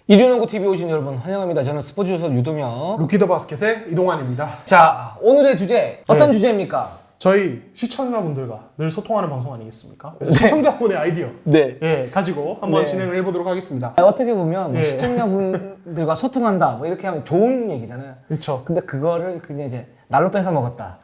이륜농구 TV 오신 여러분 환영합니다. 저는 스포츠 조선 유도명. 루키더 바스켓의 이동환입니다. 자, 오늘의 주제 어떤 주제입니까? 저희 시청자분들과 늘 소통하는 방송 아니겠습니까? 시청자분의 아이디어 가지고 한번 진행을 해보도록 하겠습니다. 어떻게 보면 시청자분들과 소통한다 뭐 이렇게 하면 좋은 얘기잖아요. 그렇죠. 근데 그거를 그냥 이제 날로 뺏어 먹었다.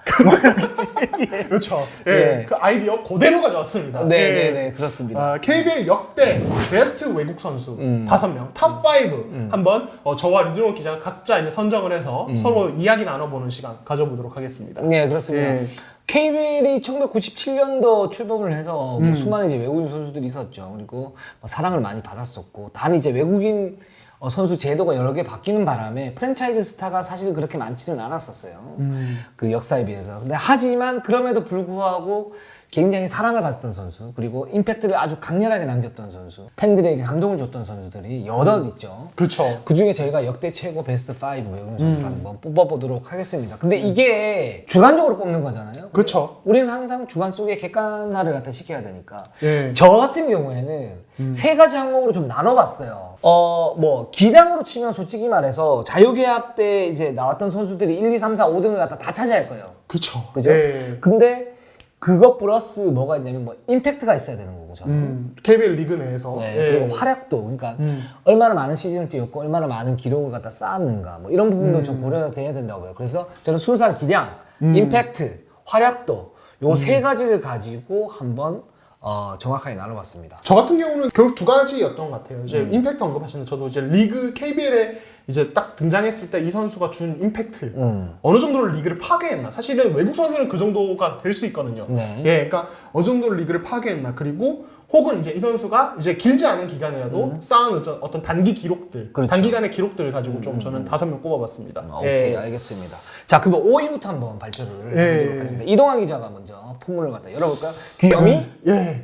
그렇죠. 그 아이디어 그대로 가져왔습니다. 네, 그렇습니다. KBL 역대 베스트 외국 선수 5명, 탑5 한번 저와 류준호 기자가 각자 이제 선정을 해서 서로 이야기 나눠보는 시간 가져보도록 하겠습니다. 네, 그렇습니다. KBL이 1997년도 출범을 해서 뭐 수많은 이제 외국인 선수들이 있었죠. 그리고 뭐 사랑을 많이 받았었고, 단 이제 외국인 선수 제도가 여러 개 바뀌는 바람에 프랜차이즈 스타가 사실 그렇게 많지는 않았었어요. 그 역사에 비해서. 근데 하지만 그럼에도 불구하고 굉장히 사랑을 받았던 선수, 그리고 임팩트를 아주 강렬하게 남겼던 선수, 팬들에게 감동을 줬던 선수들이 여럿 있죠. 그렇죠. 그 중에 저희가 역대 최고 베스트 5 외국인 선수를 한번 뽑아보도록 하겠습니다. 근데 이게 주관적으로 뽑는 거잖아요. 그렇죠. 우리는 항상 주관 속에 객관화를 갖다 시켜야 되니까. 예. 저 같은 경우에는 세 가지 항목으로 좀 나눠봤어요. 뭐 기량으로 치면 솔직히 말해서 자유계약 때 이제 나왔던 선수들이 1, 2, 3, 4, 5등을 갖다 다 차지할 거예요. 그렇죠. 그죠? 근데 그것 플러스 뭐가 있냐면 뭐 임팩트가 있어야 되는 거고 저는. KBL 리그 내에서 그리고 활약도, 그러니까 얼마나 많은 시즌을 뛰었고 얼마나 많은 기록을 갖다 쌓았는가 뭐 이런 부분도 좀 고려가 돼야 된다고 봐요. 그래서 저는 순수한 기량, 임팩트, 활약도 요 세 가지를 가지고 한번 정확하게 나눠봤습니다. 저 같은 경우는 결국 두 가지였던 것 같아요. 이제 임팩트 언급하시는 저도 이제 리그 KBL에 이제 딱 등장했을 때 이 선수가 준 임팩트 어느 정도로 리그를 파괴했나. 사실은 외국 선수는 그 정도가 될 수 있거든요. 그러니까 어느 정도로 리그를 파괴했나. 그리고 혹은 이제 이 선수가 이제 길지 않은 기간이라도 쌓은 어떤 단기 기록들, 단기간의 기록들을 가지고 좀 저는 5명 꼽아봤습니다. 오케이, 알겠습니다. 자, 그럼 5위부터 한번 발표를 해보도록 하겠습니다. 이동환 기자가 먼저 포문을 갖다 열어볼까요? 귀요미?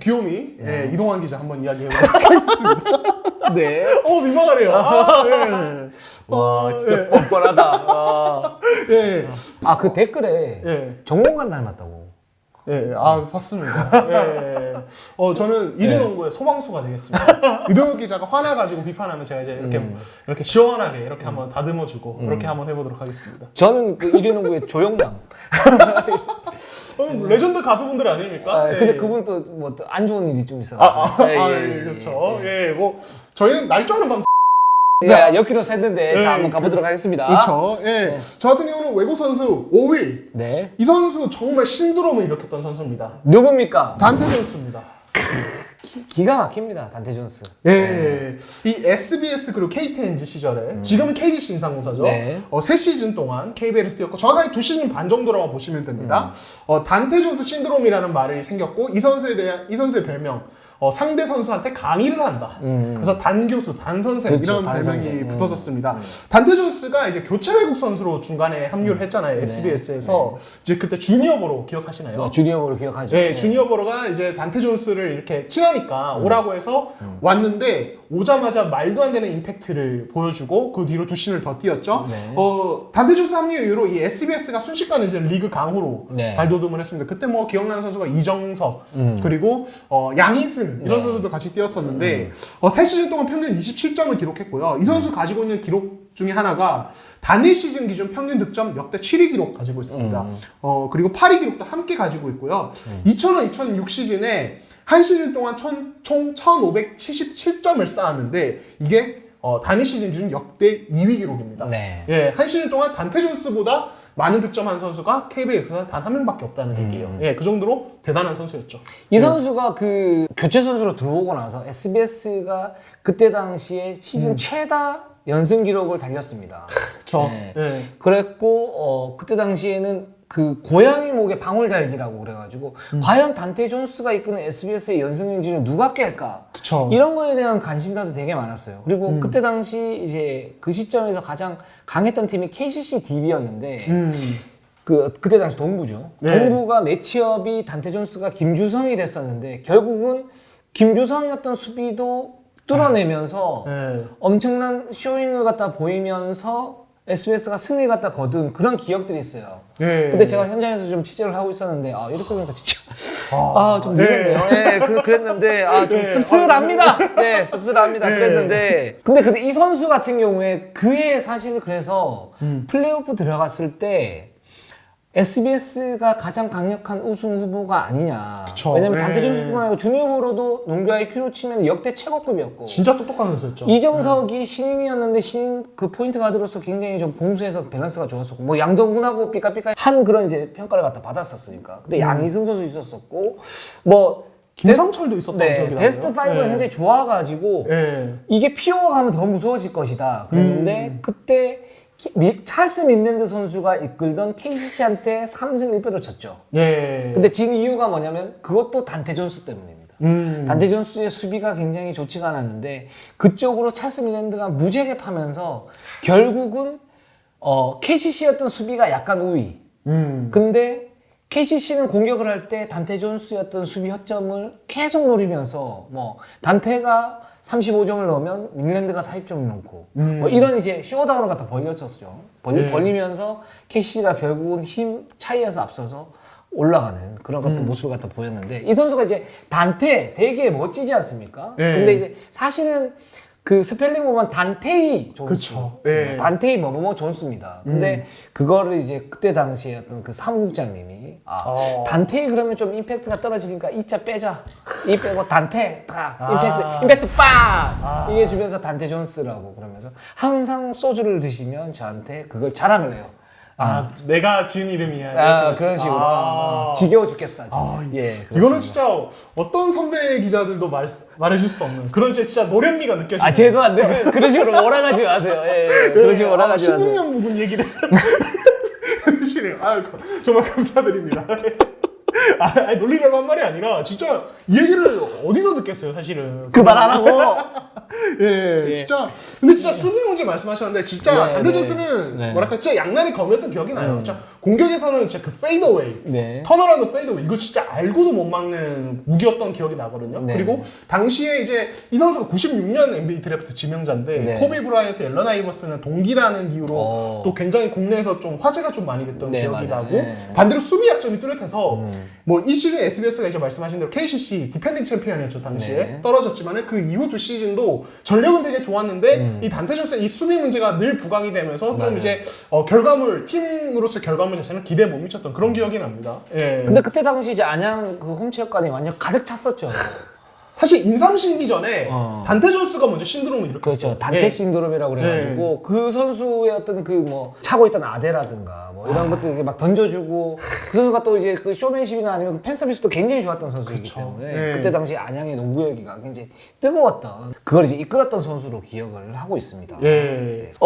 귀요미. 이동환 기자 한번 이야기해보도록 하겠습니다. 네. 민망하네요. 와, 진짜 뻔뻔하다. 그 댓글에 정몽관 닮았다고. 봤습니다. 저는 이륜농구의 소방수가 되겠습니다. 유동욱 기자가 화나가지고 비판하면 제가 이제 이렇게 시원하게 이렇게 한번 다듬어주고 그렇게 한번 해보도록 하겠습니다. 저는 그 이륜농구의 조영남. 레전드 가수분들 아닙니까? 근데 그분 또 뭐 안 좋은 일이 좀 있어요. 그렇죠. 뭐 저희는 날조하는 방송. 엮기로 샜는데 자, 한번 가보도록 하겠습니다. 그렇죠. 저 같은 경우는 외국 선수 5위. 이 선수 정말 신드롬을 일으켰던 선수입니다. 누굽니까? 단테 존스입니다. 기가 막힙니다, 단테 존스. 이 SBS 그리고 KTNG 시절에 지금은 KGC 인삼공사죠. 3시즌 동안 KBL에서 뛰었고 정확하게 2시즌 반 정도라고 보시면 됩니다. 단테 존스 신드롬이라는 말이 생겼고 이 선수의 별명 상대 선수한테 강의를 한다. 그래서 단교수, 단선생 이런 별명이 붙었었습니다. 단테 존스가 이제 교체 외국 선수로 중간에 합류를 했잖아요. SBS에서 이제 그때 주니어보로 기억하시나요? 주니어보로 기억하죠. 주니어보로가 이제 단테 존스를 이렇게 친하니까 오라고 해서 왔는데 오자마자 말도 안 되는 임팩트를 보여주고 그 뒤로 2시즌을 더 뛰었죠. 단테 존스 합류 이후로 이 SBS가 순식간에 이제 리그 강으로 발돋움을 했습니다. 그때 뭐 기억나는 선수가 이정석 그리고 양희승 이런 선수도 같이 뛰었었는데 3시즌 동안 평균 27점을 기록했고요. 이 선수 가지고 있는 기록 중에 하나가 단일 시즌 기준 평균 득점 역대 7위 기록 가지고 있습니다. 그리고 8위 기록도 함께 가지고 있고요. 2005-2006 시즌에 한 시즌 동안 총 1,577점을 쌓았는데 이게 단일 시즌 기준 역대 2위 기록입니다. 한 시즌 동안 단테 존스보다 많은 득점한 선수가 KBL 역사상 단 한 명밖에 없다는 얘기예요. 그 정도로 대단한 선수였죠. 이 선수가 그 교체 선수로 들어오고 나서 SBS가 그때 당시에 시즌 최다 연승 기록을 달렸습니다. 그렇죠. 그랬고 그때 당시에는 그 고양이 목에 방울달기라고 그래가지고 과연 단테 존스가 이끄는 SBS의 연승 행진을 누가 깰까? 이런 거에 대한 관심사도 되게 많았어요. 그리고 그때 당시 이제 그 시점에서 가장 강했던 팀이 KCC DB였는데 그때 당시 동부죠. 동부가 매치업이 단테 존스가 김주성이 됐었는데 결국은 김주성이었던 수비도 뚫어내면서 엄청난 쇼잉을 갖다 보이면서 SBS가 승리 갖다 거둔 그런 기억들이 있어요. 근데 제가 현장에서 좀 취재를 하고 있었는데 이렇게 보니까 진짜 좀 늦었네요. 네, 그랬는데 좀 씁쓸합니다. 네, 씁쓸합니다. 그랬는데 근데 이 선수 같은 경우에 그해 사실 그래서 플레이오프 들어갔을 때 SBS가 가장 강력한 우승 후보가 아니냐. 그쵸. 왜냐면 단테존스뿐만 아니고 주니어로도 농구 IQ로 치면 역대 최고급이었고 진짜 똑똑한 선수였죠. 이정석이 신인이었는데 신인 그 포인트 가드로서 굉장히 좀 공수에서 밸런스가 좋았었고 뭐 양동근하고 삐까삐까 한 그런 이제 평가를 갖다 받았었으니까. 근데 양희승 선수 있었었고 뭐 김상철도 있었던 기억이 나요. 베스트 5가 굉장히 좋아가지고 이게 피오가 가면 더 무서워질 것이다. 그랬는데 그때 찰스 민랜드 선수가 이끌던 KCC한테 3승 1패로 졌죠. 근데 진 이유가 뭐냐면 그것도 단테 존스 때문입니다. 단테 존스의 수비가 굉장히 좋지가 않았는데 그쪽으로 찰스 민랜드가 무지하게 파면서 결국은 KCC였던 수비가 약간 우위. 근데 KCC는 공격을 할 때 단테 존스였던 수비 허점을 계속 노리면서 뭐 단테가 35점을 넣으면 민랜드가 40점을 넣고 뭐 이런 이제 쇼다운을 갖다 벌렸었죠. 벌리면서 KCC가 결국은 힘 차이에서 앞서서 올라가는 그런 같은 모습을 갖다 보였는데 이 선수가 이제 단테 되게 멋지지 않습니까? 근데 이제 사실은 그 스펠링 보면 단테이 존스. 그쵸. 단테이 뭐뭐 존스입니다. 근데 그거를 이제 그때 당시에 어떤 그 사무국장님이 단테이 그러면 좀 임팩트가 떨어지니까 이 자 빼자. 이 빼고 단테 딱 임팩트 빡 이게 주면서 단테 존스라고 그러면서 항상 소주를 드시면 저한테 그걸 자랑을 해요. 내가 지은 이름이야. 그런 식으로. 지겨워 죽겠어. 예, 이거는 진짜 어떤 선배 기자들도 말해줄 수 없는 그런 진짜 노련미가 느껴지네요. 쟤도 안 돼. 그런 식으로 몰아가지 마세요. 그런 식으로 몰아가지 마세요. 16년 묵은 얘기를 해주시네요. 정말 감사드립니다. 놀리려고 한 말이 아니라 진짜 이 얘기를 어디서 듣겠어요, 사실은. 그 말 안 하고. 진짜. 근데 진짜 수비 문제 말씀하셨는데 진짜 단테 존스는 뭐랄까 진짜 양날의 검이었던 기억이 나요. 진짜 공격에서는 진짜 그 페이더웨이, 턴어라운드 페이더웨이 이거 진짜 알고도 못 막는 무기였던 기억이 나거든요. 그리고 당시에 이제 이 선수가 96년 NBA 드래프트 지명자인데 코비 브라이언트, 앨런 아이버스는 동기라는 이유로 또 굉장히 국내에서 좀 화제가 좀 많이 됐던 기억이 나고 반대로 수비 약점이 뚜렷해서 뭐 이 시즌 SBS가 이제 말씀하신 대로 KCC 디펜딩 챔피언이었죠 당시에 떨어졌지만 그 이후 두 시즌도 전력은 되게 좋았는데 이 단테 존스의 이 수비 문제가 늘 부각이 되면서 좀 이제 결과물 팀으로서 결과물 자체는 기대에 못 미쳤던 그런 기억이 납니다. 근데 그때 당시 이제 안양 그 홈체육관이 완전 가득 찼었죠. 사실 인삼신기 전에 단테 존스가 먼저 신드롬을 일으켰어요. 그렇죠. 단테 신드롬이라고 그래가지고 그 선수의 어떤 그 뭐 차고 있던 아대라든가 뭐 이런 것들 막 던져주고 그 선수가 또 이제 그 쇼맨십이나 아니면 팬 서비스도 굉장히 좋았던 선수이기 때문에 그때 당시 안양의 농구 열기가 굉장히 뜨거웠던 그걸 이제 이끌었던 선수로 기억을 하고 있습니다.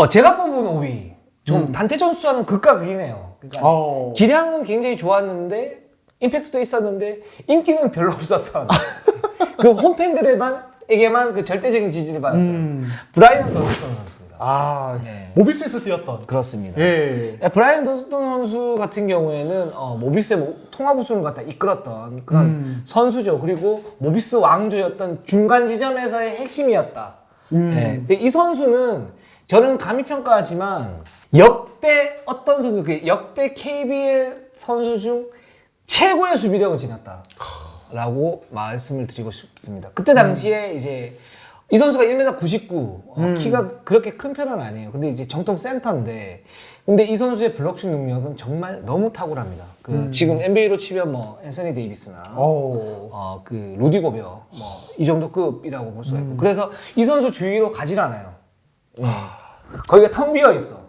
제가 뽑은 5위 좀 단테 존스와는 극과 극이네요. 그러니까 기량은 굉장히 좋았는데 임팩트도 있었는데 인기는 별로 없었던 그 홈팬들에게만 그 절대적인 지지를 받았던 브라이언 던스턴 선수입니다. 모비스에서 뛰었던. 그렇습니다. 브라이언 던스턴 선수 같은 경우에는 모비스의 통합 우승을 갖다 이끌었던 그런 선수죠. 그리고 모비스 왕조였던 중간 지점에서의 핵심이었다. 이 선수는 저는 감히 평가하지만 역대 어떤 선수, 역대 KBL 선수 중 최고의 수비력을 지녔다. 라고 말씀을 드리고 싶습니다. 그때 당시에 이제 이 선수가 1m 99, 키가 그렇게 큰 편은 아니에요. 근데 이제 정통 센터인데, 근데 이 선수의 블록슛 능력은 정말 너무 탁월합니다. 지금 NBA로 치면 뭐 앤서니 데이비스나, 그 루디 고베어, 뭐 이 정도 급이라고 볼 수가 있고, 그래서 이 선수 주위로 가질 않아요. 거기가 텅 비어 있어.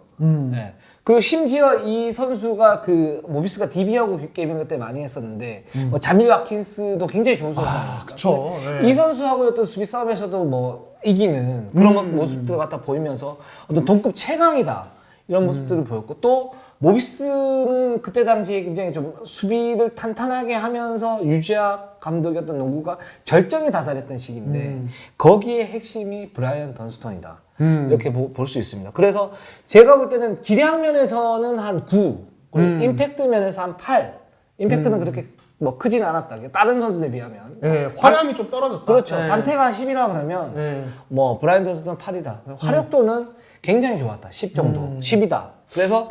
그리고 심지어 이 선수가 그 모비스가 DB하고 게이밍 그때 많이 했었는데 뭐 자밀 와킨스도 굉장히 좋은 선수입니다. 그쵸. 이 선수하고 어떤 수비 싸움에서도 뭐 이기는 그런 모습들을 갖다 보이면서 어떤 동급 최강이다 이런 모습들을 보였고 또 모비스는 그때 당시에 굉장히 좀 수비를 탄탄하게 하면서 유지학 감독이었던 농구가 절정에 다다랐던 시기인데 거기에 핵심이 브라이언 던스턴이다. 이렇게 볼 수 있습니다. 그래서 제가 볼 때는 기량 면에서는 한 9, 그리고 임팩트 면에서 한 8. 임팩트는 그렇게 뭐 크진 않았다. 다른 선수들에 비하면. 화려함이 좀 떨어졌다. 그렇죠. 단테가 10이라 그러면 뭐 브라이언 던스턴 8이다. 활약도는 굉장히 좋았다. 10 정도. 10이다. 그래서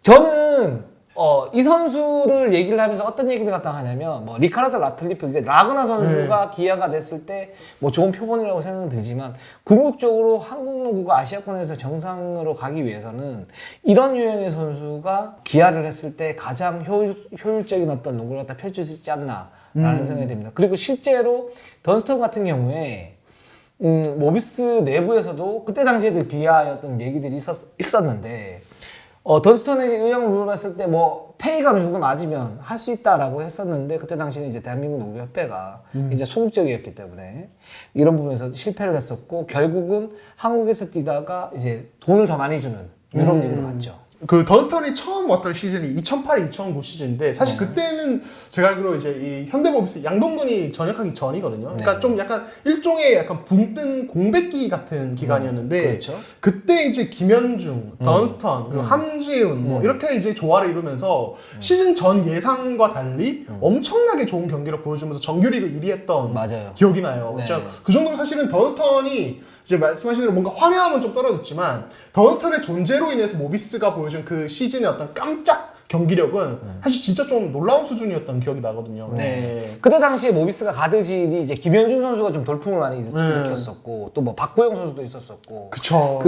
저는 이 선수를 얘기를 하면서 어떤 얘기를 갖다 하냐면 뭐 리카르도 라틀리프 이게 라그나 선수가 기아가 됐을 때 뭐 좋은 표본이라고 생각은 들지만 궁극적으로 한국 농구가 아시아권에서 정상으로 가기 위해서는 이런 유형의 선수가 기아를 했을 때 가장 효율적인 어떤 농구를 갖다 펼칠 수 있지 않나라는 생각이 듭니다. 그리고 실제로 던스턴 같은 경우에 모비스 내부에서도 그때 당시에도 기아의 어떤 얘기들이 있었는데 던스턴의 의형을 물어봤을 때 뭐 페이가 어느 정도 맞으면 할 수 있다라고 했었는데 그때 당시에는 이제 대한민국 농구협회가 이제 소극적이었기 때문에 이런 부분에서 실패를 했었고 결국은 한국에서 뛰다가 이제 돈을 더 많이 주는 유럽 리그로 갔죠. 그 던스턴이 처음 왔던 시즌이 2008-2009 시즌인데 사실 그때는 제가 알기로 이제 이 현대모비스 양동근이 전역하기 전이거든요. 그러니까 좀 약간 일종의 약간 붕 뜬 공백기 같은 기간이었는데 그렇죠. 그때 이제 김현중, 던스턴, 그리고 함지훈 뭐 이렇게 이제 조화를 이루면서 시즌 전 예상과 달리 엄청나게 좋은 경기를 보여주면서 정규리그 1위 했던 맞아요. 기억이 나요. 네. 그 정도로 사실은 던스턴이 이제 말씀하신 대로 뭔가 화려함은 좀 떨어졌지만 던스턴의 존재로 인해서 모비스가 보여준 그 시즌의 어떤 깜짝 경기력은 사실 진짜 좀 놀라운 수준이었던 기억이 나거든요. 네. 그때 당시에 모비스가 가드진이 이제 김현중 선수가 좀 돌풍을 많이 일으켰었고 또 뭐 박구영 선수도 있었었고. 그쵸.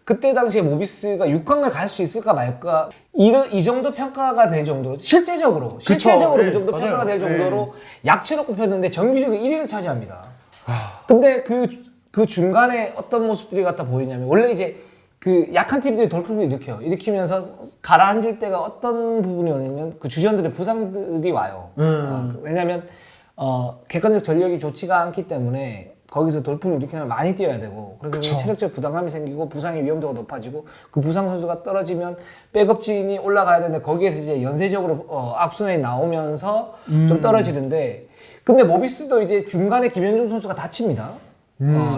그때 당시에 모비스가 6강을 갈 수 있을까 말까 이 정도 평가가 될 정도로 실제적으로 네, 이 정도 맞아요. 평가가 될 정도로 네. 약체로 꼽혔는데 정규리그 1위를 차지합니다. 근데 그 중간에 어떤 모습들이 갖다 보이냐면 원래 이제 그 약한 팀들이 돌풍을 일으키면서 가라앉을 때가 어떤 부분이 오냐면 그 주전들의 부상들이 와요. 왜냐면 객관적 전력이 좋지가 않기 때문에 거기서 돌풍을 일으키면 많이 뛰어야 되고 그래서 체력적 부담감이 생기고 부상의 위험도가 높아지고 그 부상 선수가 떨어지면 백업진이 올라가야 되는데 거기에서 이제 연쇄적으로 악순환이 나오면서 좀 떨어지는데 근데 모비스도 이제 중간에 김현중 선수가 다칩니다.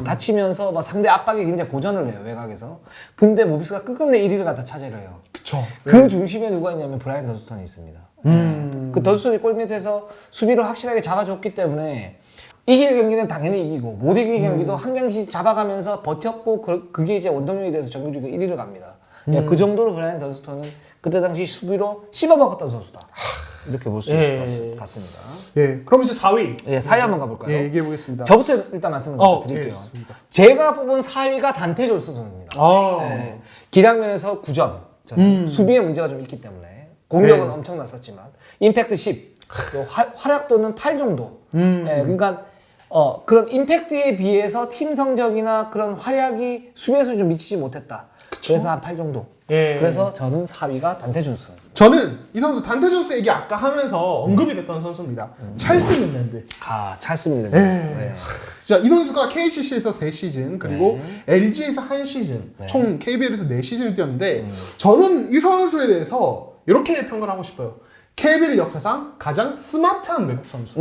다치면서 막 상대 압박에 굉장히 고전을 해요 외곽에서. 근데 모비스가 끝끝내 1위를 갖다 차지해요. 그쵸. 그 중심에 누가 있냐면 브라이언 던스턴이 있습니다. 그 던스턴이 골밑에서 수비를 확실하게 잡아줬기 때문에 이길 경기는 당연히 이기고 못 이길 경기도 한 경기씩 잡아가면서 버텼고 그게 이제 원동력이 돼서 정규리그 1위를 갑니다. 그 정도로 브라이언 던스턴은 그때 당시 수비로 씹어먹었던 선수다. 이렇게 볼 수 있을 것 같습니다. 예, 그럼 이제 4위. 예, 4위 한번 가볼까요? 예, 얘기해 보겠습니다. 저부터 일단 말씀을 드릴게요. 예, 제가 뽑은 4위가 단테 존스 선수입니다. 예, 기량면에서 9점. 수비에 문제가 좀 있기 때문에 공격은 엄청났었지만 임팩트 10, 또 활약도는 8 정도. 예, 그러니까 그런 임팩트에 비해서 팀 성적이나 그런 활약이 수비에서 좀 미치지 못했다. 그래서 한 8 정도. 예. 그래서 저는 4위가 단테 존스 선수. 저는 이 선수 단테 존스 얘기 아까 하면서 언급이 됐던 선수입니다. 찰스 밀랜드. 찰스 밀랜드. 네. 자, 이 선수가 KCC에서 3시즌 그리고 LG에서 1시즌 총 KBL에서 4시즌을 뛰었는데 저는 이 선수에 대해서 이렇게 평가를 하고 싶어요. KBL 역사상 가장 스마트한 외국 선수.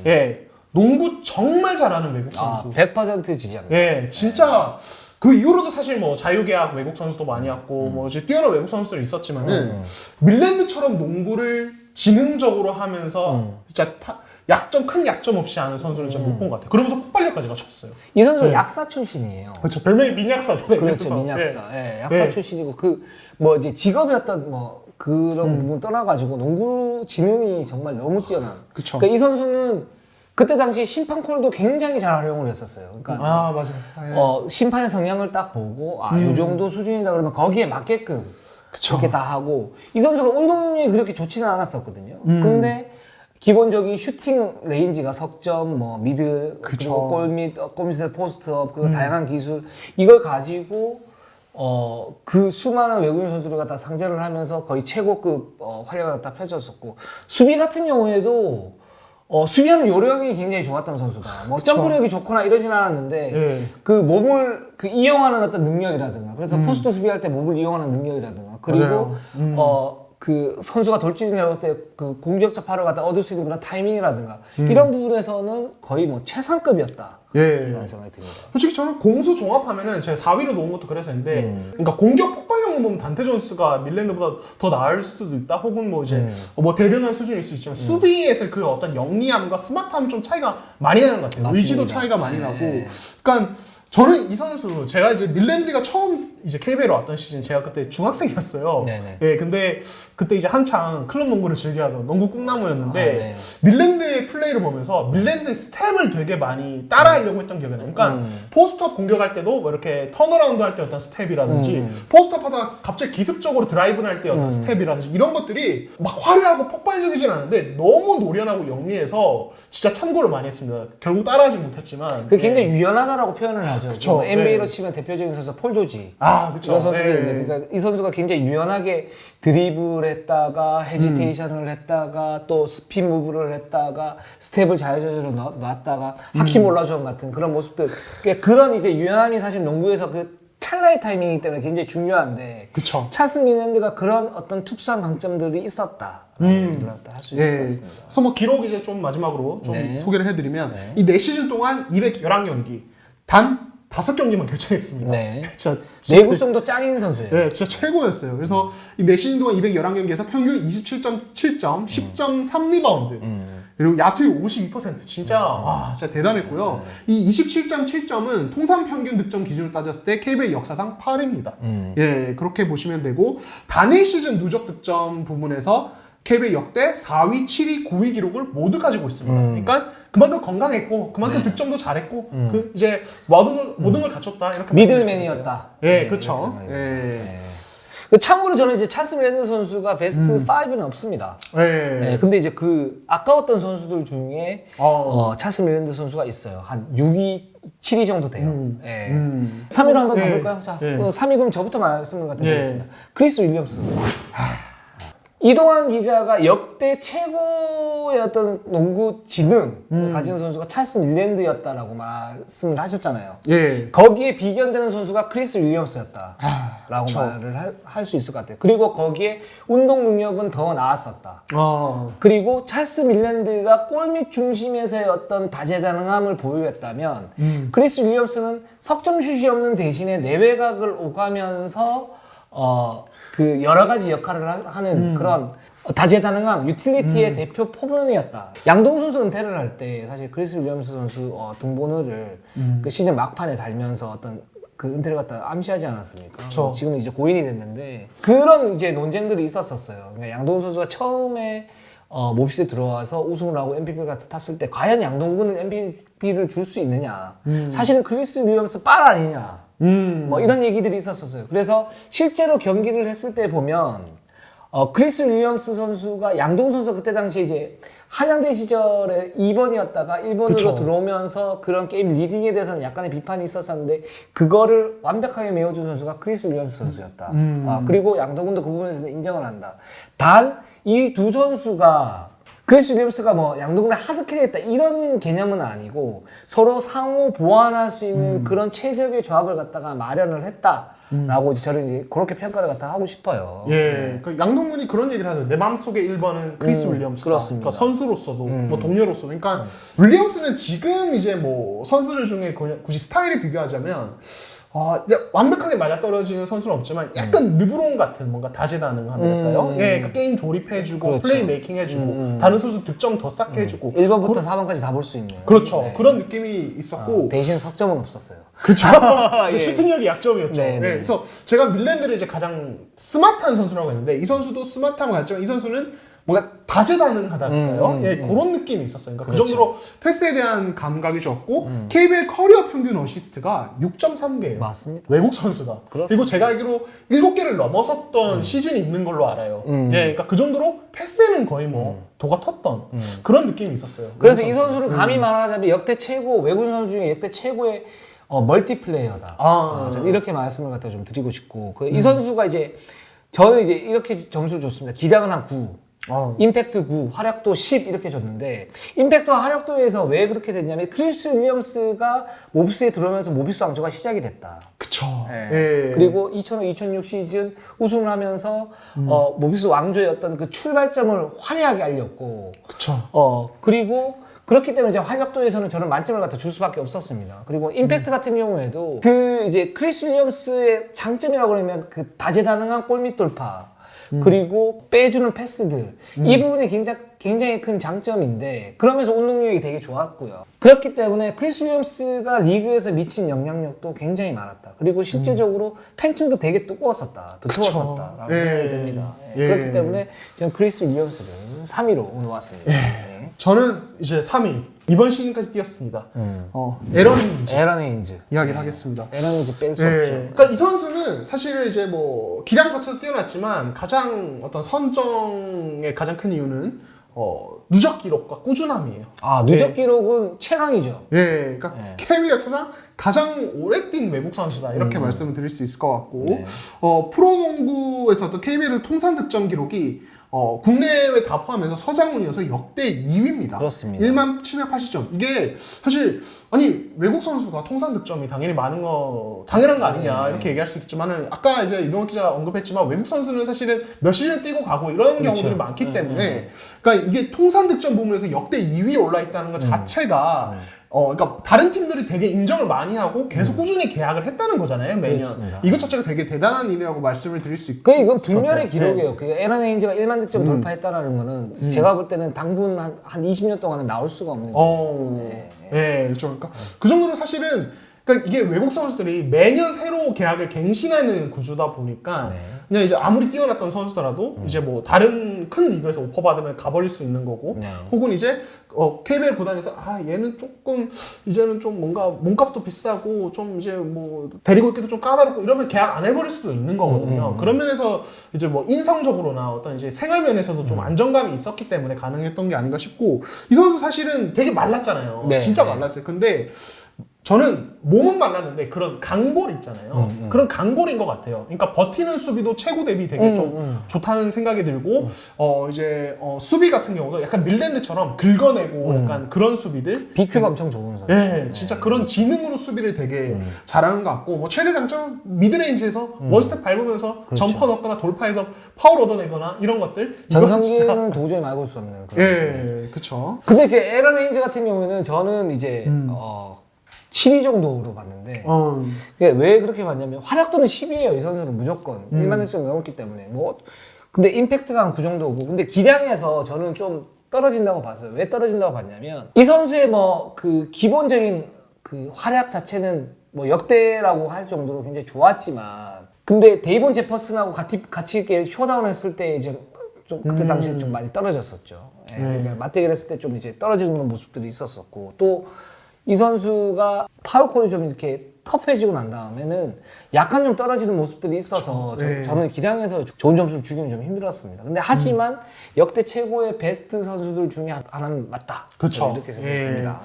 예, 농구 정말 잘하는 외국 선수. 100% 지지합니다. 예, 진짜 그 이후로도 사실 뭐 자유계약 외국 선수도 많이 왔고 뭐 이제 뛰어난 외국 선수들이 있었지만은 밀랜드처럼 농구를 지능적으로 하면서 진짜 큰 약점 없이 하는 선수를 제가 못 본 것 같아요. 그러면서 폭발력까지 갖췄어요. 이 선수가 약사 출신이에요. 그렇죠. 별명이 민약사잖아요. 그렇죠, 민약사. 약사 출신이고 뭐 이제 직업이었던 뭐 그런 부분 떠나가지고 농구 지능이 정말 너무 뛰어난. 그쵸. 그러니까 이 선수는 그때 당시 심판 콜도 굉장히 잘 활용을 했었어요. 그러니까 맞아요. 심판의 성향을 딱 보고 요 정도 수준이다 그러면 거기에 맞게끔 그렇게 다 하고 이 선수가 운동 능력이 그렇게 좋지는 않았었거든요. 근데 기본적인 슈팅 레인지가 석점, 뭐 미드, 그리고 골밑에 포스트업, 그리고 다양한 기술 이걸 가지고 그 수많은 외국인 선수를 갖다 상대를 하면서 거의 최고급 활약을 갖다 펼쳤었고 수비 같은 경우에도 수비하는 요령이 굉장히 좋았던 선수다. 뭐 점프력이 좋거나 이러진 않았는데 그 몸을 이용하는 어떤 능력이라든가 그래서 포스트 수비할 때 몸을 이용하는 능력이라든가 그리고 그 선수가 돌진을 해올 때 그 공격자 팔을 갖다 얻을 수 있는 그런 타이밍이라든가 이런 부분에서는 거의 뭐 최상급이었다. 라는 생각이 듭니다. 솔직히 저는 공수 종합하면은 제가 4위로 놓은 것도 그래서인데 그러니까 공격 폭발력만 보면 단테 존스가 밀랜드보다 더 나을 수도 있다. 혹은 뭐 이제 뭐 대등한 수준일 수 있지만 수비에서 그 어떤 영리함과 스마트함 좀 차이가 많이 나는 것 같아요. 맞습니다. 의지도 차이가 많이 나고. 그러니까 저는 이 선수 제가 이제 밀랜드가 처음 이제 KBL에 왔던 시즌 제가 그때 중학생이었어요. 네네. 예, 근데 그때 이제 한창 클럽 농구를 즐겨하던 농구 꿈나무였는데 네. 밀랜드의 플레이를 보면서 밀랜드 스텝을 되게 많이 따라하려고 했던 기억이 나요. 그러니까 포스트업 공격할 때도 뭐 이렇게 턴어라운드 할 때 어떤 스텝이라든지 포스트업 하다가 갑자기 기습적으로 드라이브를 할 때 어떤 스텝이라든지 이런 것들이 막 화려하고 폭발적이진 않은데 너무 노련하고 영리해서 진짜 참고를 많이 했습니다. 결국 따라하지 못했지만 그 굉장히 유연하다라고 표현을 하죠. 그쵸. 뭐 NBA로 네. 치면 대표적인 선수 폴 조지. 그쵸. 이런 선수들이 네. 있는데 그러니까 이 선수가 굉장히 유연하게 드리블 했다가 헤지테이션을 했다가 또 스핀 무브를 했다가 스텝을 자유자재로 놨다가 하킴 올라주원 같은 그런 모습들. 그러니까 그런 이제 유연함이 사실 농구에서 그 찰나의 타이밍이기 때문에 굉장히 중요한데 그쵸. 찰스 밀랜드가 그런 어떤 특수한 강점들이 있었다. 할수 있을 것 같습니다. 그래서 뭐 기록 이제 좀 마지막으로 좀 네. 소개를 해드리면 이 4시즌 동안 211경기 단 5경기만 결정했습니다. 네. 진짜 내구성도 짱인 선수예요. 네, 진짜 최고였어요. 그래서 이 4시즌 동안 211경기에서 평균 27.7점, 10.3 리바운드. 그리고 야투율 52% 진짜 와 진짜 대단했고요. 이 27.7점은 통산 평균 득점 기준으로 따졌을 때 KBL 역사상 8위입니다. 예, 그렇게 보시면 되고 단일 시즌 누적 득점 부분에서 KBL 역대 4위, 7위, 9위 기록을 모두 가지고 있습니다. 그러니까 그만큼 건강했고 그만큼 득점도 잘했고 그 이제 모든 걸 갖췄다 이렇게 미들맨이었다. 예, 그렇죠. 예. 네. 그 참고로 저는 이제 찰스 밀랜드 선수가 베스트 5는 없습니다. 예. 네, 근데 이제 그 아까웠던 선수들 중에 찰스 밀랜드 선수가 있어요. 한 6위, 7위 정도 돼요. 예. 3위로 한번 예. 가볼까요? 자, 예. 3위 그럼 저부터 말씀을 드리겠습니다. 크리스 윌리엄스. 이동환 기자가 역대 최고의 어떤 농구 지능을 가진 선수가 찰스 밀랜드였다라고 말씀을 하셨잖아요. 예. 거기에 비견되는 선수가 크리스 윌리엄스였다. 라고 그쵸. 말을 할 수 있을 것 같아요. 그리고 거기에 운동 능력은 더 나았었다. 그리고 찰스 밀랜드가 골밑 중심에서의 어떤 다재다능함을 보유했다면 크리스 윌리엄스는 석점슛이 없는 대신에 내외곽을 오가면서 그 여러 가지 역할을 하는 그런 다재다능함, 유틸리티의 대표 포문이었다. 양동 선수 은퇴를 할 때 사실 크리스 윌리엄스 선수 등번호를 그 시즌 막판에 달면서 어떤 그 은퇴를 갖다 암시하지 않았습니까? 그쵸. 지금 이제 고인이 됐는데 그런 이제 논쟁들이 있었었어요. 그러니까 양동 선수가 처음에 몹시에 들어와서 우승을 하고 MVP를 갖다 탔을 때 과연 양동근은 MVP를 줄 수 있느냐? 사실은 크리스 윌리엄스 빨 아니냐? 뭐 이런 얘기들이 있었었어요. 그래서 실제로 경기를 했을 때 보면 크리스 윌리엄스 선수가 양동 선수 그때 당시에 이제 한양대 시절에 2번이었다가 1번으로 그쵸. 들어오면서 그런 게임 리딩에 대해서는 약간의 비판이 있었었는데 그거를 완벽하게 메워준 선수가 크리스 윌리엄스 선수였다. 그리고 양동근도 그 부분에서는 인정을 한다. 단 이 두 선수가 크리스 윌리엄스가 뭐 양동근을 하드캐리했다 이런 개념은 아니고 서로 상호 보완할 수 있는 그런 최적의 조합을 갖다가 마련을 했다라고 저는 이제 그렇게 평가를 갖다 하고 싶어요. 예, 그 양동근이 그런 얘기를 하죠. 내 마음속에 1번은 크리스 윌리엄스다. 그렇습니다. 그러니까 선수로서도 뭐 동료로서도. 그러니까 윌리엄스는 지금 이제 뭐 선수들 중에 굳이 스타일을 비교하자면 이제 완벽하게 맞아떨어지는 선수는 없지만 약간 르브론 같은 뭔가 다재다능함이랄까요? 예, 그러니까 게임 조립해주고 그렇죠. 플레이 메이킹 해주고 다른 선수 득점 더 쌓게 해주고 1번부터 4번까지 다 볼 수 있는. 그렇죠. 네. 그런 느낌이 있었고 대신 석점은 없었어요. 그쵸. 예. 슈팅력이 약점이었죠. 네, 네. 그래서 제가 밀랜드를 이제 가장 스마트한 선수라고 했는데 이 선수도 스마트함을 갖지만 이 선수는 뭔가 다재다능하다니까요. 예, 그런 느낌이 있었어요. 그러니까 그렇죠. 그 정도로 패스에 대한 감각이 좋았고 KBL 커리어 평균 어시스트가 6.3개예요. 맞습니다. 외국 선수가. 그렇습니다. 그리고 제가 알기로 7개를 넘어섰던 시즌이 있는 걸로 알아요. 예, 그러니까 그 정도로 패스는 거의 뭐 도가 텄던 그런 느낌이 있었어요. 그래서 외국 이 선수. 선수를 감히 말하자면 역대 최고 외국 선수 중에 역대 최고의 멀티플레이어다. 저는 이렇게 말씀을 갖다 좀 드리고 싶고 이 선수가 이제 저는 이제 이렇게 점수를 줬습니다. 기량은 한 9. 임팩트 9, 활약도 10 이렇게 줬는데 임팩트와 활약도에서 왜 그렇게 됐냐면 크리스 윌리엄스가 모비스에 들어오면서 모비스 왕조가 시작이 됐다. 그쵸. 예. 예. 그리고 2005-2006 시즌 우승을 하면서 모비스 왕조의 어떤 그 출발점을 화려하게 알렸고 그쵸. 그리고 그렇기 때문에 이제 활약도에서는 저는 만점을 갖다 줄 수밖에 없었습니다. 그리고 임팩트 같은 경우에도 그 이제 크리스 윌리엄스의 장점이라고 그러면 그 다재다능한 골밑 돌파 그리고 빼주는 패스들 이 부분이 굉장히 큰 장점인데 그러면서 운동력이 되게 좋았고요. 그렇기 때문에 크리스 윌리엄스가 리그에서 미친 영향력도 굉장히 많았다. 그리고 실제적으로 팬층도 되게 두꺼웠었다라고 생각이 듭니다. 그렇기 때문에 저는 크리스 윌리엄스를 3위로 놓았습니다. 저는 이제 3위 이번 시즌까지 뛰었습니다. 에런 헤인즈 이야기를 하겠습니다. 에런 헤인즈 뺄 수 없죠. 그러니까 이 선수는 사실 이제 뭐 기량 자체도 뛰어났지만 가장 어떤 선정의 가장 큰 이유는 누적 기록과 꾸준함이에요. 아 누적 기록은 최강이죠. 그러니까 KBO 역사상 가장 오래 뛴 외국 선수다 이렇게 말씀을 드릴 수 있을 것 같고 프로농구에서 어떤 KBL에서 통산 득점 기록이 국내외 다 포함해서 서장훈이어서 역대 2위입니다. 그렇습니다. 1780점. 이게 사실 아니 외국 선수가 통산 득점이 당연히 많은 거 당연한 거 아니냐 이렇게 얘기할 수 있지만은 아까 이제 이동욱 기자 언급했지만 외국 선수는 사실은 몇 시즌 뛰고 가고 이런 경우들이 많기 때문에 그러니까 이게 통산 득점 부분에서 역대 2위에 올라 있다는 것 자체가 그러니까 다른 팀들이 되게 인정을 많이 하고 계속 꾸준히 계약을 했다는 거잖아요, 매년. 그렇습니다. 이것 자체가 되게 대단한 일이라고 말씀을 드릴 수 있고. 이건 불멸의 기록이에요. 그 에런 헤인즈가 1만 득점 돌파했다라는 거는 제가 볼 때는 당분 한 20년 동안은 나올 수가 없는 거예요. 그렇죠. 그러니까 그 정도로 사실은 그러니까 이게 외국 선수들이 매년 새로 계약을 갱신하는 구조다 보니까 그냥 이제 아무리 뛰어났던 선수더라도 이제 뭐 다른 큰 리그에서 오퍼 받으면 가버릴 수 있는 거고 혹은 이제 KBL 구단에서 얘는 조금 이제는 좀 뭔가 몸값도 비싸고 좀 이제 뭐 데리고 있기도 좀 까다롭고 이러면 계약 안 해버릴 수도 있는 거거든요. 그런 면에서 이제 뭐 인성적으로나 어떤 이제 생활 면에서도 좀 안정감이 있었기 때문에 가능했던 게 아닌가 싶고 이 선수 사실은 되게 말랐잖아요. 진짜 말랐어요. 근데 저는 몸은 말랐는데 그런 강골 있잖아요. 그런 강골인 것 같아요. 그러니까 버티는 수비도 최고 대비 되게 좀 좋다는 생각이 들고 이제 수비 같은 경우도 약간 밀랜드처럼 긁어내고 약간 그런 수비들 BQ가 엄청 좋은 선수. 진짜 그런 지능으로 수비를 되게 잘하는 것 같고 뭐 최대 장점은 미드레인지에서 원스텝 밟으면서 점퍼 넣거나 돌파해서 파울 얻어내거나 이런 것들 전성기는 도저히 막을 수 없는 그런. 그렇죠. 근데 이제 에런 헤인즈 같은 경우에는 저는 이제 7위 정도로 봤는데 왜 그렇게 봤냐면 활약도는 10위예요. 이 선수는 무조건 1만 득점 넘었기 때문에 뭐 근데 임팩트가 한 그 정도고 근데 기량에서 저는 좀 떨어진다고 봤어요. 왜 떨어진다고 봤냐면 이 선수의 뭐 그 기본적인 그 활약 자체는 뭐 역대라고 할 정도로 굉장히 좋았지만 근데 데이본 제퍼슨하고 같이 이렇게 쇼다운 했을 때 이제 좀 그때 당시에 좀 많이 떨어졌었죠. 그러니까 맞대결했을 때 좀 이제 떨어지는 모습들이 있었었고 또 이 선수가 파울콜이 좀 이렇게 터프해지고 난 다음에는 약간 좀 떨어지는 모습들이 있어서 저는 기량에서 좋은 점수를 주기는 좀 힘들었습니다. 근데 하지만 역대 최고의 베스트 선수들 중에 하나는 맞다. 그렇죠. 이렇게 생각됩니다.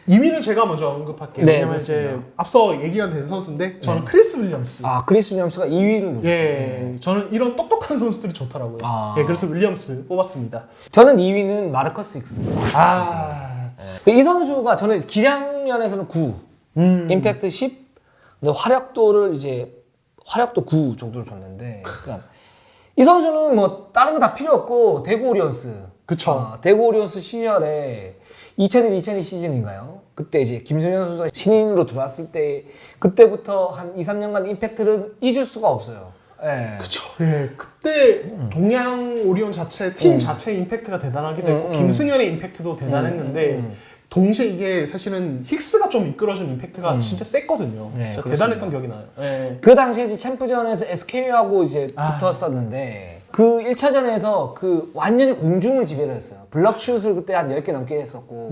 2위는 제가 먼저 언급할게요. 왜냐면 이제 앞서 얘기가 된 선수인데 저는 크리스 윌리엄스. 크리스 윌리엄스가 2위를 놓쳤어요. 저는 이런 똑똑한 선수들이 좋더라고요. 그래서 윌리엄스 뽑았습니다. 저는 2위는 마르커스 익스입니다. 이 선수가 저는 기량 면에서는 9, 임팩트 10, 근데 활약도 9 정도를 줬는데, 그러니까 이 선수는 뭐 다른 거 다 필요 없고 대구 오리온스, 그쵸. 대구 오리온스 시절에 2001-2002 시즌인가요? 그때 이제 김승현 선수가 신인으로 들어왔을 때 그때부터 한 2-3년간 임팩트를 잊을 수가 없어요. 그쵸. 그때 동양 오리온 자체 팀 자체의 임팩트가 대단하기도 했고 김승현의 임팩트도 대단했는데 동시에 이게 사실은 힉스가 좀 이끌어준 임팩트가 진짜 셌거든요. 진짜 대단했던 기억이 나요. 그 당시에 이제 챔프전에서 SK하고 이제 붙었었는데 그 1차전에서 그 완전히 공중을 지배를 했어요. 블럭슛을 그때 한 10개 넘게 했었고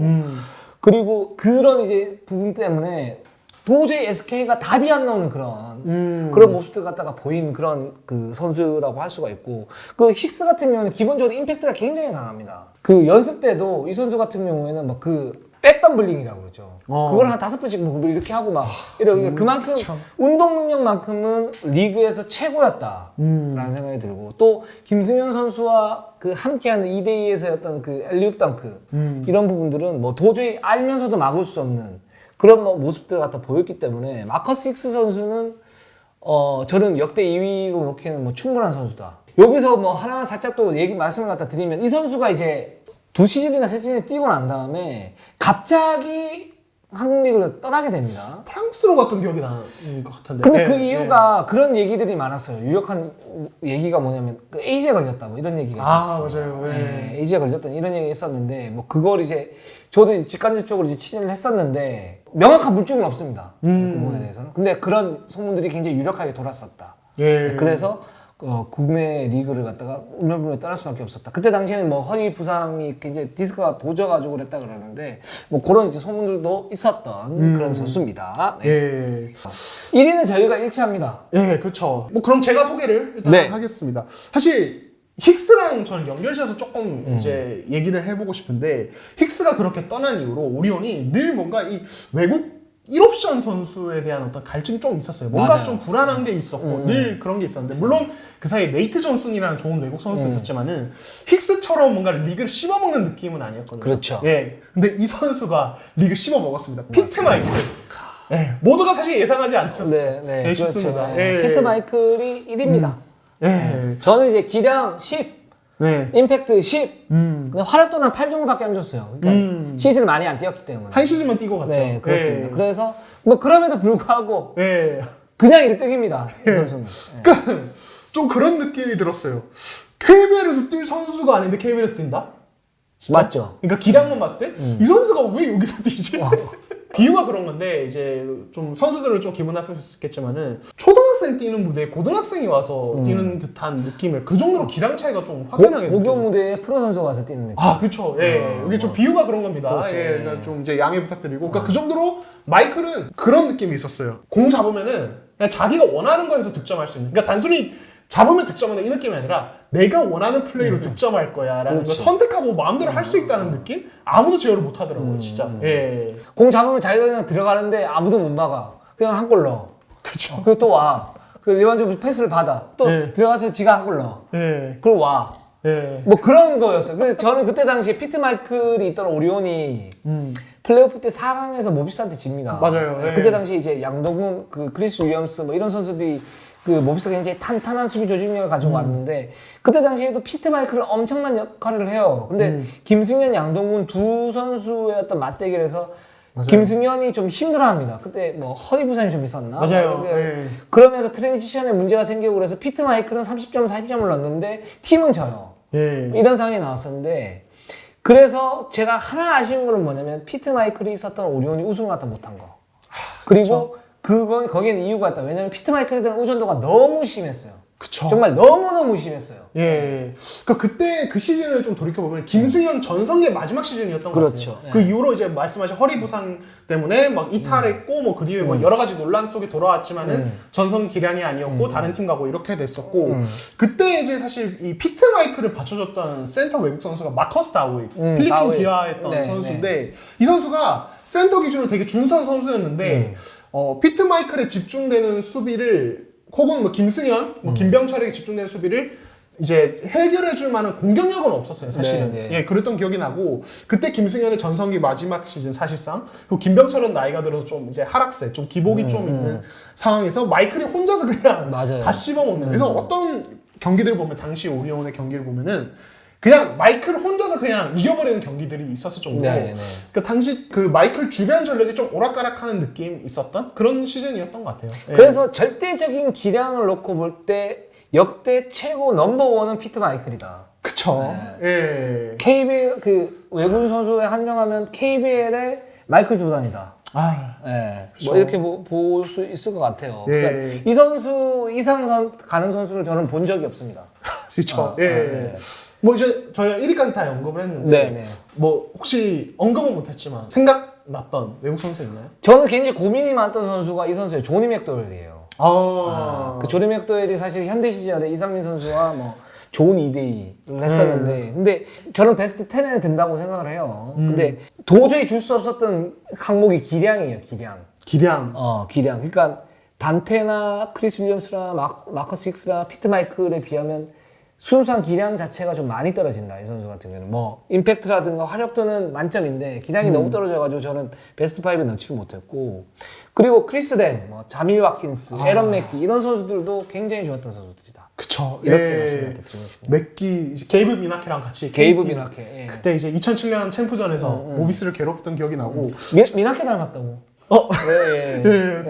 그리고 그런 이제 부분 때문에 도저히 SK가 답이 안 나오는 그런 모습들 갖다가 보인 그런 그 선수라고 할 수가 있고 그 힉스 같은 경우는 기본적으로 임팩트가 굉장히 강합니다. 그 연습 때도 이 선수 같은 경우에는 막 그 백덤블링이라고 그러죠. 그걸 한 5번씩 뭐 이렇게 하고 막 이렇게 그만큼 운동 능력만큼은 리그에서 최고였다라는 생각이 들고 또 김승현 선수와 그 함께하는 2대2에서 어떤 그 엘리웁 덩크 이런 부분들은 뭐 도저히 알면서도 막을 수 없는 그런 뭐 모습들 갖다 보였기 때문에 마커스 익스 선수는 저는 역대 2위로 놓기에는 뭐 충분한 선수다. 여기서 뭐 하나만 살짝 또 말씀을 갖다 드리면 이 선수가 이제 2시즌이나 3시즌 뛰고 난 다음에 갑자기 한국 리그를 떠나게 됩니다. 프랑스로 갔던 기억이 나는 것 같은데. 근데 그 이유가 그런 얘기들이 많았어요. 유력한 얘기가 뭐냐면 그 에이즈에 걸렸다 뭐 이런 얘기가 있었어요. 맞아요. 에이즈에 걸렸다 이런 얘기가 있었는데 뭐 그걸 이제 저도 직간접적으로 이제 취재를 했었는데 명확한 물증은 없습니다. 그 부분에 대해서는. 근데 그런 소문들이 굉장히 유력하게 돌았었다. 그래서 국내 리그를 갖다가 울면불면 떠날 수밖에 없었다. 그때 당시에는 뭐 허리 부상이 굉장히 디스크가 도져가지고 그랬다 그러는데 뭐 그런 이제 소문들도 있었던 그런 선수입니다. 네. 1위는 저희가 일치합니다. 그렇죠. 뭐 그럼 제가 소개를 일단 하겠습니다. 사실 힉스랑 저는 연결지어서 조금 이제 얘기를 해보고 싶은데 힉스가 그렇게 떠난 이후로 오리온이 늘 뭔가 이 외국 1옵션 선수에 대한 어떤 갈증이 좀 있었어요. 뭔가 좀 불안한 게 있었고 늘 그런 게 있었는데 물론 그 사이에 네이트 존슨이라는 좋은 외국 선수도 있었지만은 힉스처럼 뭔가 리그를 씹어먹는 느낌은 아니었거든요. 그렇죠. 근데 이 선수가 리그 씹어먹었습니다. 피트 마이클. 모두가 사실 예상하지 않으셨어요. 네, 쉽습니다. 그렇죠. 피트 마이클이 1위입니다. 저는 이제 기량 10, 임팩트 10, 근데 활약도는 8 정도밖에 안 줬어요. 그러니까 시즌을 많이 안 뛰었기 때문에. 한 시즌만 뛰고 갔죠. 네, 그렇습니다. 그래서 뭐 그럼에도 불구하고 그냥 1등입니다. 이 선수는. 그러니까 좀 그런 느낌이 들었어요. KBL에서 뛸 선수가 아닌데 KBL에서 뛴다? 진짜? 맞죠. 그러니까 기량만 봤을 때 이 선수가 왜 여기서 뛰지? 비유가 그런 건데 이제 좀 선수들은 좀 기분 나쁠 수 있겠지만은 초등학생 뛰는 무대에 고등학생이 와서 뛰는 듯한 느낌을 그 정도로 기량 차이가 좀 확연하게 고교 무대에 프로 선수가 와서 뛰는 느낌. 그렇죠. 이게 좀 비유가 그런 겁니다. 그렇죠. 그러니까 좀 이제 양해 부탁드리고 그러니까 그 정도로 마이클은 그런 느낌이 있었어요. 공 잡으면은 그냥 자기가 원하는 거에서 득점할 수 있는. 그러니까 단순히 잡으면 득점한다 이 느낌이 아니라 내가 원하는 플레이로 득점할 거야 라는 걸 선택하고 마음대로 할 수 있다는 느낌? 아무도 제어를 못 하더라고요 진짜. 공 잡으면 자기가 그냥 들어가는데 아무도 못 막아. 그냥 한 골 넣어. 그렇죠. 그리고 또 와. 그 일반적으로 패스를 받아. 또 들어가서 지가 한 골 넣어. 그리고 와. 뭐 그런 거였어요. 근데 저는 그때 당시에 피트 마이클이 있던 오리온이 플레이오프 때 4강에서 모비스한테 집니다. 맞아요. 그때 당시 이제 양동근, 그 크리스 윌리엄스 뭐 이런 선수들이 그 모비스가 굉장히 탄탄한 수비 조직력을 가지고 왔는데 그때 당시에도 피트 마이클은 엄청난 역할을 해요. 근데 김승현, 양동근 두 선수의 어떤 맞대결에서 김승현이 좀 힘들어합니다. 그때 뭐 허리 부상이 좀 있었나? 맞아요. 그러면서 트랜지션에 문제가 생기고 그래서 피트 마이클은 30점, 40점을 넣었는데 팀은 져요. 이런 상황이 나왔었는데 그래서 제가 하나 아쉬운 거는 뭐냐면 피트 마이클이 있었던 오리온이 우승을 갖다 못한 거. 그리고 거기에는 이유가 있다. 왜냐면 피트 마이클에 대한 의존도가 너무 심했어요. 그쵸. 정말 너무너무 심했어요. 그러니까 그때 그 시즌을 좀 돌이켜보면 김승현 전성기의 마지막 시즌이었던 것 그렇죠. 같아요. 그 이후로 이제 말씀하신 허리 부상 때문에 막 이탈했고 뭐 그 뒤에 뭐 여러 가지 논란 속에 돌아왔지만은 전성 기량이 아니었고 다른 팀 가고 이렇게 됐었고 그때 이제 사실 이 피트 마이클을 받쳐줬던 센터 외국 선수가 마커스 다우이 필리핀 기아했던 선수인데 이 선수가 센터 기준으로 되게 준선 선수였는데 피트 마이클에 집중되는 수비를 혹은 뭐 김승현, 뭐 김병철에게 집중되는 수비를 이제 해결해줄 만한 공격력은 없었어요, 사실은. 그랬던 기억이 나고 그때 김승현의 전성기 마지막 시즌 사실상 그리고 김병철은 나이가 들어서 좀 이제 하락세, 좀 기복이 좀 있는 상황에서 마이클이 혼자서 그냥 다 씹어먹는. 그래서 어떤 경기들을 보면 당시 오리온의 경기를 보면은 그냥 마이클 혼자서 그냥 이겨버리는 경기들이 있었을 정도로 그 당시 그 마이클 주변 전력이 좀 오락가락하는 느낌 있었던 그런 시즌이었던 것 같아요. 그래서 절대적인 기량을 놓고 볼 때 역대 최고 넘버원은 피트 마이클이다. 그쵸. KBL 그 외국인 선수에 한정하면 KBL의 마이클 조단이다. 뭐 이렇게 볼 수 있을 것 같아요. 그러니까 이 선수 이상 가는 선수를 저는 본 적이 없습니다. 그렇죠. 뭐 이제 저희가 1위까지 다 언급을 했는데 뭐 혹시 언급은 못했지만 생각났던 외국 선수 있나요? 저는 굉장히 고민이 많던 선수가 이 선수예요. 조니 맥도웰이에요. 그 조니 맥도웰이 사실 현대 시절에 이상민 선수와 뭐 좋은 2대2를 했었는데 근데 저는 베스트 10에 든다고 생각을 해요. 근데 도저히 줄 수 없었던 항목이 기량이에요. 기량. 그러니까 단테나 크리스 윌리엄스나 마커스 힉스나 피트 마이클에 비하면 순수한 기량 자체가 좀 많이 떨어진다. 이 선수 같은 경우는 뭐 임팩트라든가 화력도는 만점인데 기량이 너무 떨어져가지고 저는 베스트 5에 넣지를 못했고 그리고 크리스 댕, 뭐 자밀 와킨스, 에런 맥기 이런 선수들도 굉장히 좋았던 선수들이다. 그쵸. 이렇게 말씀드리고 싶네요. 맥기 이제 게이브 미나케랑 같이 게이브 KT 미나케. 예. 그때 이제 2007년 챔프전에서 모비스를 괴롭혔던 기억이 나고. 미나케 닮았다고. 예, 예.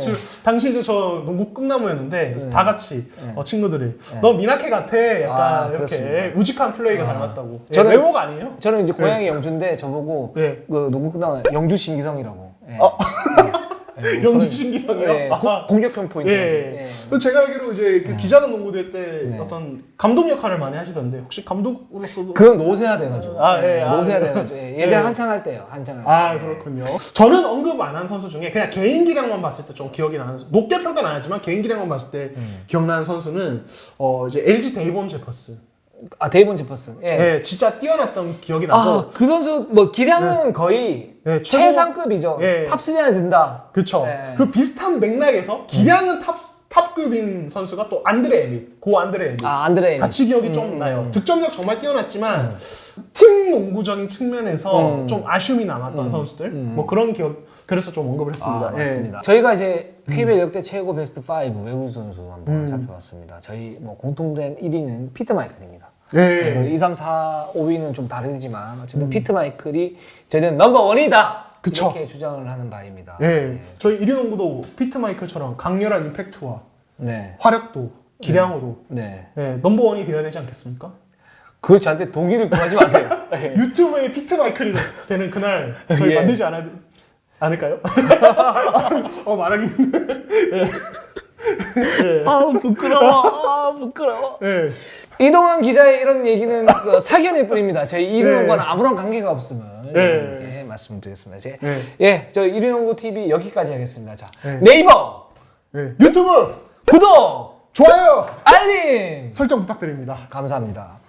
당시 이제 저 농구 꿈나무였는데 그래서 다 같이 친구들이 너 미나케 같아 약간 이렇게 그렇습니다. 우직한 플레이가 닮았다고. 저는- 외모가 아니에요? 저는 이제 고향이 영주인데 저보고 예. 그 농구 끝나고 영주 신기성이라고. 예. 영주 신기성이요? 예, 공격형 포인트. 예. 예. 제가 알기로 이제 그 기자단 농구대 때 어떤 감독 역할을 많이 하시던데 혹시 감독으로서도 그건 노세화 돼가지고. 노세화 네. 돼가지고. 예전 한창 할 때요. 한창 할 때. 아 그렇군요. 저는 언급 안 한 선수 중에 그냥 개인 기량만 봤을 때 좀 기억이 나는 높게 평가는 안 하지만 개인 기량만 봤을 때 기억나는 선수는 이제 LG 데이본 제퍼슨. 데이본 제퍼슨. 예. 네, 진짜 뛰어났던 기억이 나고. 그 선수 뭐 기량은 거의 네, 최상급이죠. 예. 탑3 안에 든다. 그쵸. 네. 그 비슷한 맥락에서 기량은 탑급인 선수가 또 안드레 엘릿, 고 안드레 엘릿. 안드레. 같이 기억이 좀 나요. 득점력 정말 뛰어났지만 팀 농구적인 측면에서 좀 아쉬움이 남았던 선수들. 뭐 그런 기억. 그래서 좀 언급을 했습니다. 맞습니다. 저희가 이제 KBL 역대 최고 베스트 5 외국 선수 한번 살펴봤습니다. 저희 뭐 공통된 1위는 피트 마이클입니다. 네. 그리고 2, 3, 4, 5위는 좀 다르지만 어쨌든 피트 마이클이 저희는 넘버 1이다. 그쵸. 이렇게 주장을 하는 바입니다. 네. 저희 1위 농구도 피트 마이클처럼 강렬한 임팩트와 네. 화력도, 기량으로 네. 넘버원이 되어야 되지 않겠습니까? 그걸 저한테 동의를 구하지 마세요. 네. 유튜브에 피트 마이클이 되는 그날 저희 예. 만들지 않을까요? 말하기 부끄러워. 네. 이동환 기자의 이런 얘기는 그 사견일 뿐입니다. 저희 1위농구와는 아무런 관계가 없음을 이렇게 말씀드리겠습니다. 저 1위농구 TV 여기까지 하겠습니다. 자, 네이버, 유튜브 구독, 좋아요 알림 설정 부탁드립니다. 감사합니다.